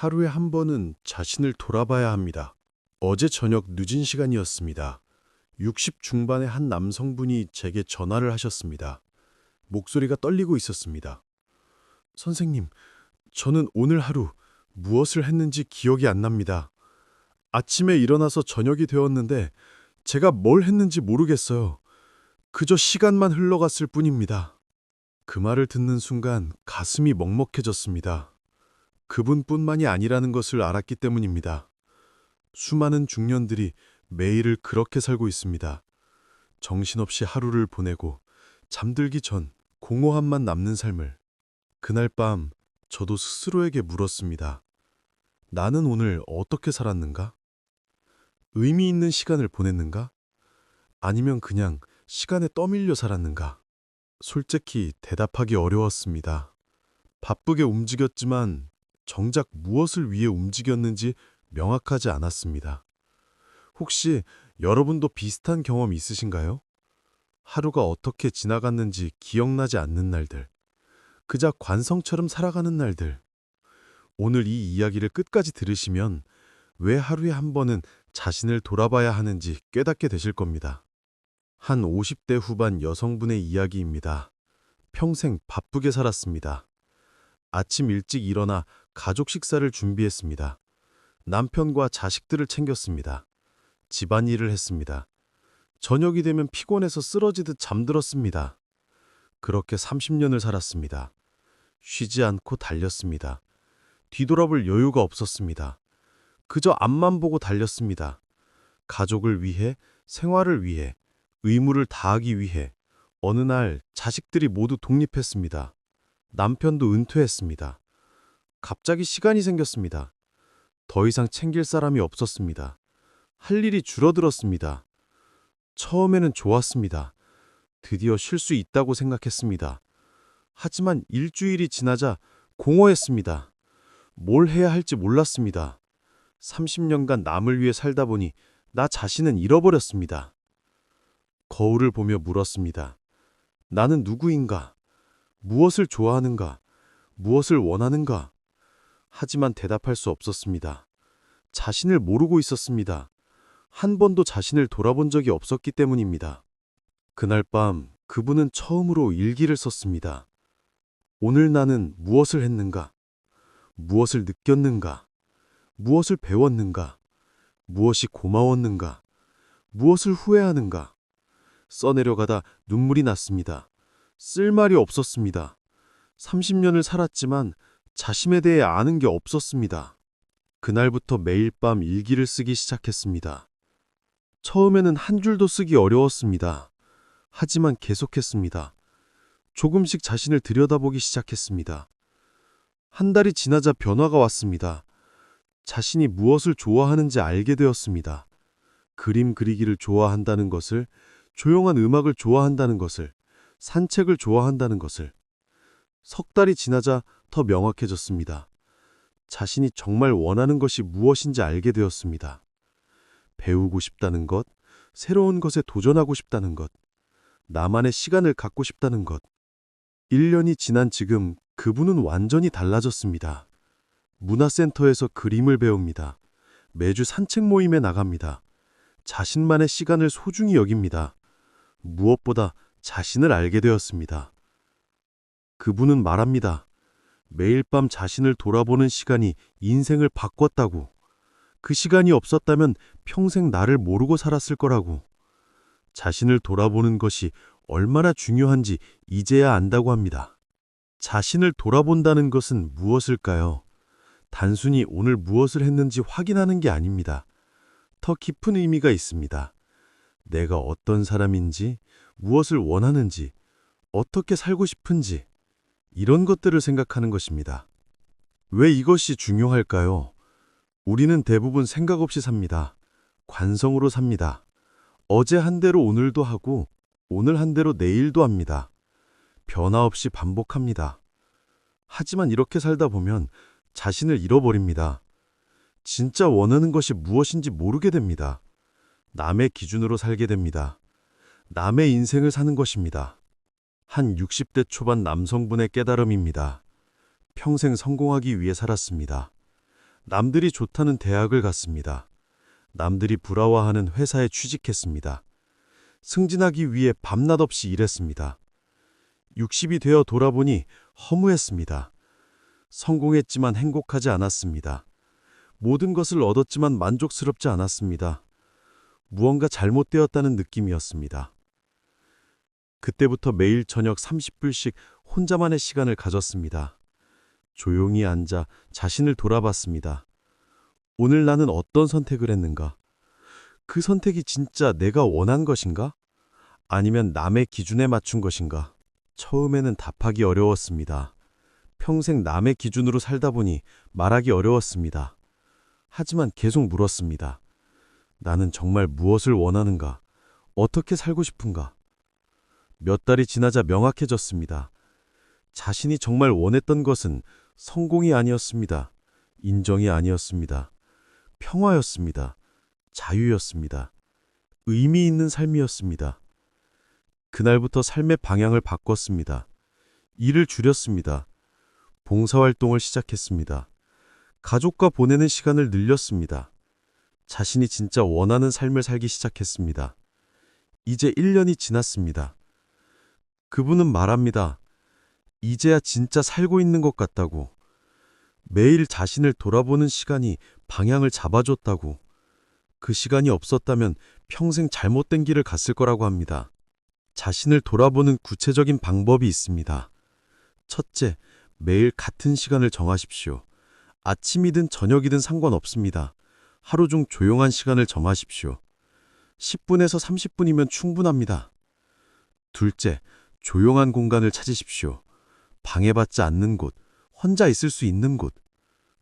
하루에 한 번은 자신을 돌아봐야 합니다. 어제 저녁 늦은 시간이었습니다. 60 중반의 한 남성분이 제게 전화를 하셨습니다. 목소리가 떨리고 있었습니다. 선생님, 저는 오늘 하루 무엇을 했는지 기억이 안 납니다. 아침에 일어나서 저녁이 되었는데 제가 뭘 했는지 모르겠어요. 그저 시간만 흘러갔을 뿐입니다. 그 말을 듣는 순간 가슴이 먹먹해졌습니다. 그분뿐만이 아니라는 것을 알았기 때문입니다. 수많은 중년들이 매일을 그렇게 살고 있습니다. 정신없이 하루를 보내고 잠들기 전 공허함만 남는 삶을. 그날 밤 저도 스스로에게 물었습니다. 나는 오늘 어떻게 살았는가? 의미 있는 시간을 보냈는가? 아니면 그냥 시간에 떠밀려 살았는가? 솔직히 대답하기 어려웠습니다. 바쁘게 움직였지만 정작 무엇을 위해 움직였는지 명확하지 않았습니다. 혹시 여러분도 비슷한 경험 있으신가요? 하루가 어떻게 지나갔는지 기억나지 않는 날들, 그저 관성처럼 살아가는 날들. 오늘 이 이야기를 끝까지 들으시면 왜 하루에 한 번은 자신을 돌아봐야 하는지 깨닫게 되실 겁니다. 한 50대 후반 여성분의 이야기입니다. 평생 바쁘게 살았습니다. 아침 일찍 일어나 가족 식사를 준비했습니다. 남편과 자식들을 챙겼습니다. 집안일을 했습니다. 저녁이 되면 피곤해서 쓰러지듯 잠들었습니다. 그렇게 30년을 살았습니다. 쉬지 않고 달렸습니다. 뒤돌아볼 여유가 없었습니다. 그저 앞만 보고 달렸습니다. 가족을 위해, 생활을 위해, 의무를 다하기 위해. 어느 날 자식들이 모두 독립했습니다. 남편도 은퇴했습니다. 갑자기 시간이 생겼습니다. 더 이상 챙길 사람이 없었습니다. 할 일이 줄어들었습니다. 처음에는 좋았습니다. 드디어 쉴 수 있다고 생각했습니다. 하지만 일주일이 지나자 공허했습니다. 뭘 해야 할지 몰랐습니다. 30년간 남을 위해 살다 보니 나 자신은 잃어버렸습니다. 거울을 보며 물었습니다. 나는 누구인가? 무엇을 좋아하는가? 무엇을 원하는가? 하지만 대답할 수 없었습니다. 자신을 모르고 있었습니다. 한 번도 자신을 돌아본 적이 없었기 때문입니다. 그날 밤 그분은 처음으로 일기를 썼습니다. 오늘 나는 무엇을 했는가? 무엇을 느꼈는가? 무엇을 배웠는가? 무엇이 고마웠는가? 무엇을 후회하는가? 써내려가다 눈물이 났습니다. 쓸 말이 없었습니다. 30년을 살았지만 자신에 대해 아는 게 없었습니다. 그날부터 매일 밤 일기를 쓰기 시작했습니다. 처음에는 한 줄도 쓰기 어려웠습니다. 하지만 계속했습니다. 조금씩 자신을 들여다보기 시작했습니다. 한 달이 지나자 변화가 왔습니다. 자신이 무엇을 좋아하는지 알게 되었습니다. 그림 그리기를 좋아한다는 것을, 조용한 음악을 좋아한다는 것을, 산책을 좋아한다는 것을. 석 달이 지나자 더 명확해졌습니다. 자신이 정말 원하는 것이 무엇인지 알게 되었습니다. 배우고 싶다는 것, 새로운 것에 도전하고 싶다는 것, 나만의 시간을 갖고 싶다는 것. 1년이 지난 지금 그분은 완전히 달라졌습니다. 문화센터에서 그림을 배웁니다. 매주 산책 모임에 나갑니다. 자신만의 시간을 소중히 여깁니다. 무엇보다 자신을 알게 되었습니다. 그분은 말합니다. 매일 밤 자신을 돌아보는 시간이 인생을 바꿨다고. 그 시간이 없었다면 평생 나를 모르고 살았을 거라고. 자신을 돌아보는 것이 얼마나 중요한지 이제야 안다고 합니다. 자신을 돌아본다는 것은 무엇일까요? 단순히 오늘 무엇을 했는지 확인하는 게 아닙니다. 더 깊은 의미가 있습니다. 내가 어떤 사람인지, 무엇을 원하는지, 어떻게 살고 싶은지, 이런 것들을 생각하는 것입니다. 왜 이것이 중요할까요? 우리는 대부분 생각 없이 삽니다. 관성으로 삽니다. 어제 한 대로 오늘도 하고, 오늘 한 대로 내일도 합니다. 변화 없이 반복합니다. 하지만 이렇게 살다 보면 자신을 잃어버립니다. 진짜 원하는 것이 무엇인지 모르게 됩니다. 남의 기준으로 살게 됩니다. 남의 인생을 사는 것입니다. 한 60대 초반 남성분의 깨달음입니다. 평생 성공하기 위해 살았습니다. 남들이 좋다는 대학을 갔습니다. 남들이 부러워하는 회사에 취직했습니다. 승진하기 위해 밤낮 없이 일했습니다. 60이 되어 돌아보니 허무했습니다. 성공했지만 행복하지 않았습니다. 모든 것을 얻었지만 만족스럽지 않았습니다. 무언가 잘못되었다는 느낌이었습니다. 그때부터 매일 저녁 30분씩 혼자만의 시간을 가졌습니다. 조용히 앉아 자신을 돌아봤습니다. 오늘 나는 어떤 선택을 했는가? 그 선택이 진짜 내가 원한 것인가? 아니면 남의 기준에 맞춘 것인가? 처음에는 답하기 어려웠습니다. 평생 남의 기준으로 살다 보니 말하기 어려웠습니다. 하지만 계속 물었습니다. 나는 정말 무엇을 원하는가? 어떻게 살고 싶은가? 몇 달이 지나자 명확해졌습니다. 자신이 정말 원했던 것은 성공이 아니었습니다. 인정이 아니었습니다. 평화였습니다. 자유였습니다. 의미 있는 삶이었습니다. 그날부터 삶의 방향을 바꿨습니다. 일을 줄였습니다. 봉사활동을 시작했습니다. 가족과 보내는 시간을 늘렸습니다. 자신이 진짜 원하는 삶을 살기 시작했습니다. 이제 1년이 지났습니다. 그분은 말합니다. 이제야 진짜 살고 있는 것 같다고. 매일 자신을 돌아보는 시간이 방향을 잡아줬다고. 그 시간이 없었다면 평생 잘못된 길을 갔을 거라고 합니다. 자신을 돌아보는 구체적인 방법이 있습니다. 첫째, 매일 같은 시간을 정하십시오. 아침이든 저녁이든 상관없습니다. 하루 중 조용한 시간을 정하십시오. 10분에서 30분이면 충분합니다. 둘째, 조용한 공간을 찾으십시오. 방해받지 않는 곳, 혼자 있을 수 있는 곳.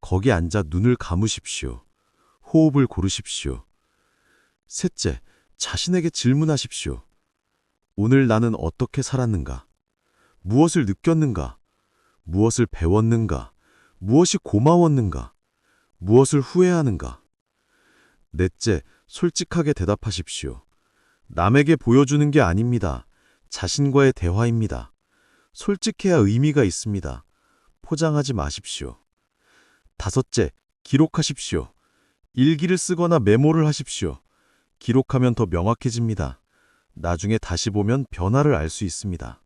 거기 앉아 눈을 감으십시오. 호흡을 고르십시오. 셋째, 자신에게 질문하십시오. 오늘 나는 어떻게 살았는가? 무엇을 느꼈는가? 무엇을 배웠는가? 무엇이 고마웠는가? 무엇을 후회하는가? 넷째, 솔직하게 대답하십시오. 남에게 보여주는 게 아닙니다. 자신과의 대화입니다. 솔직해야 의미가 있습니다. 포장하지 마십시오. 다섯째, 기록하십시오. 일기를 쓰거나 메모를 하십시오. 기록하면 더 명확해집니다. 나중에 다시 보면 변화를 알 수 있습니다.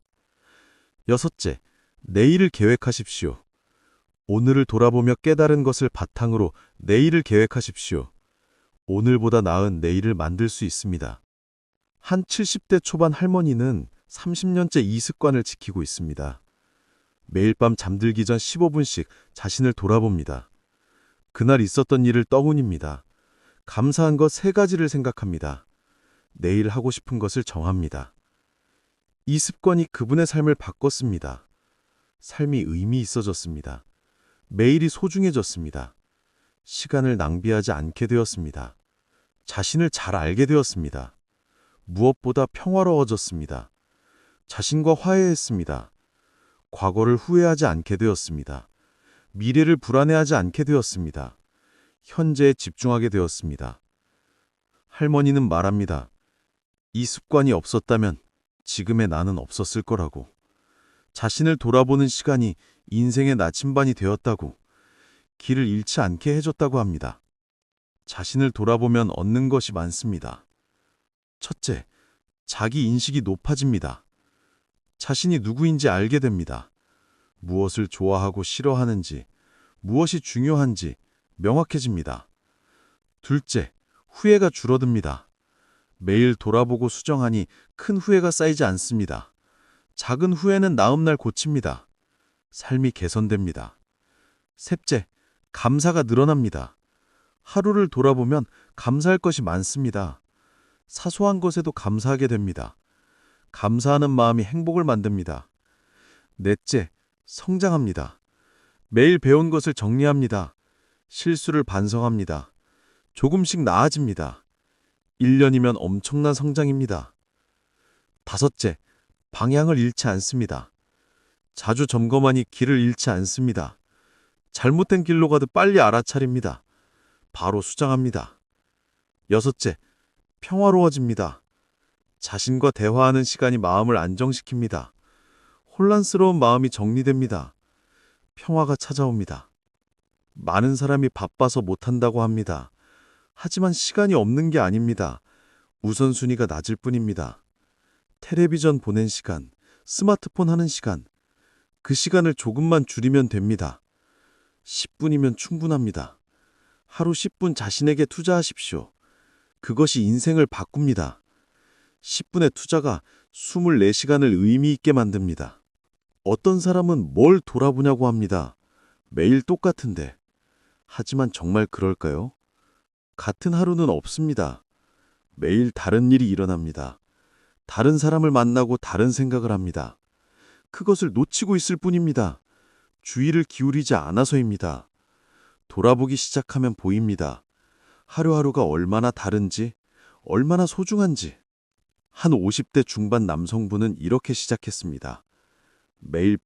여섯째, 내일을 계획하십시오. 오늘을 돌아보며 깨달은 것을 바탕으로 내일을 계획하십시오. 오늘보다 나은 내일을 만들 수 있습니다. 한 70대 초반 할머니는 30년째 이 습관을 지키고 있습니다. 매일 밤 잠들기 전 15분씩 자신을 돌아봅니다. 그날 있었던 일을 떠올립니다. 감사한 것 3가지를 생각합니다. 내일 하고 싶은 것을 정합니다. 이 습관이 그분의 삶을 바꿨습니다. 삶이 의미 있어졌습니다. 매일이 소중해졌습니다. 시간을 낭비하지 않게 되었습니다. 자신을 잘 알게 되었습니다. 무엇보다 평화로워졌습니다. 자신과 화해했습니다. 과거를 후회하지 않게 되었습니다. 미래를 불안해하지 않게 되었습니다. 현재에 집중하게 되었습니다. 할머니는 말합니다. 이 습관이 없었다면 지금의 나는 없었을 거라고. 자신을 돌아보는 시간이 인생의 나침반이 되었다고. 길을 잃지 않게 해줬다고 합니다. 자신을 돌아보면 얻는 것이 많습니다. 첫째, 자기 인식이 높아집니다. 자신이 누구인지 알게 됩니다. 무엇을 좋아하고 싫어하는지, 무엇이 중요한지 명확해집니다. 둘째, 후회가 줄어듭니다. 매일 돌아보고 수정하니 큰 후회가 쌓이지 않습니다. 작은 후회는 다음날 고칩니다. 삶이 개선됩니다. 셋째, 감사가 늘어납니다. 하루를 돌아보면 감사할 것이 많습니다. 사소한 것에도 감사하게 됩니다. 감사하는 마음이 행복을 만듭니다. 넷째, 성장합니다. 매일 배운 것을 정리합니다. 실수를 반성합니다. 조금씩 나아집니다. 1년이면 엄청난 성장입니다. 다섯째, 방향을 잃지 않습니다. 자주 점검하니 길을 잃지 않습니다. 잘못된 길로 가도 빨리 알아차립니다. 바로 수정합니다. 여섯째, 평화로워집니다. 자신과 대화하는 시간이 마음을 안정시킵니다. 혼란스러운 마음이 정리됩니다. 평화가 찾아옵니다. 많은 사람이 바빠서 못한다고 합니다. 하지만 시간이 없는 게 아닙니다. 우선순위가 낮을 뿐입니다. 텔레비전 보낸 시간, 스마트폰 하는 시간, 그 시간을 조금만 줄이면 됩니다. 10분이면 충분합니다. 하루 10분 자신에게 투자하십시오. 그것이 인생을 바꿉니다. 10분의 투자가 24시간을 의미 있게 만듭니다. 어떤 사람은 뭘 돌아보냐고 합니다. 매일 똑같은데. 하지만 정말 그럴까요? 같은 하루는 없습니다. 매일 다른 일이 일어납니다. 다른 사람을 만나고 다른 생각을 합니다. 그것을 놓치고 있을 뿐입니다. 주의를 기울이지 않아서입니다. 돌아보기 시작하면 보입니다. 하루하루가 얼마나 다른지, 얼마나 소중한지. 한 50대 중반 남성분은 이렇게 시작했습니다. 매일